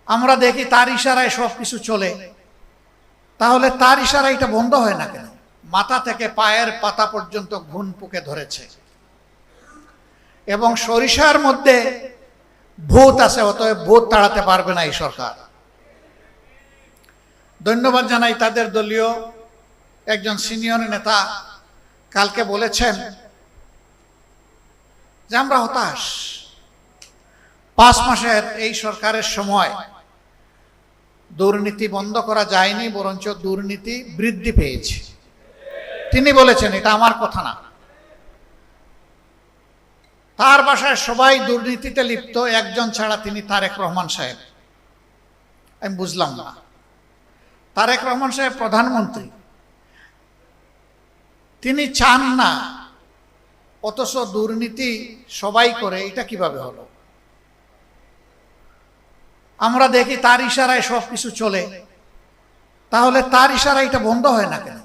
আমরা দেখি তার ইশারায় সব কিছু চলে, তাহলে তার ইশারায় এটা বন্ধ হয় না কেন? মাথা থেকে পায়ের পাতা পর্যন্ত ঘুণ পুকে ধরেছে এবং সরিষার মধ্যে ভূত আছে, অতএব ভূত তাড়াতে পারবে না এই সরকার। ধন্যবাদ জানাই তাদের দলীয় একজন সিনিয়র নেতা কালকে বলেছেন যে আমরা হতাশ, 5 মাসের এই সরকারের সময় দুর্নীতি বন্ধ করা যায়নি, বরঞ্চ দুর্নীতি বৃদ্ধি পেয়েছে। তিনি বলেছেন, এটা আমার কথা না। তার বাসায় সবাই দুর্নীতিতে লিপ্ত, একজন ছাড়া, তিনি তারেক রহমান সাহেব। আমি বুঝলাম না, তারেক রহমান সাহেব প্রধানমন্ত্রী, তিনি চান না, অথচ দুর্নীতি সবাই করে, এটা কিভাবে হলো? আমরা দেখি তার ইশারায় সব কিছু চলে, তাহলে তার ইশারায় এটা বন্ধ হয় না কেন?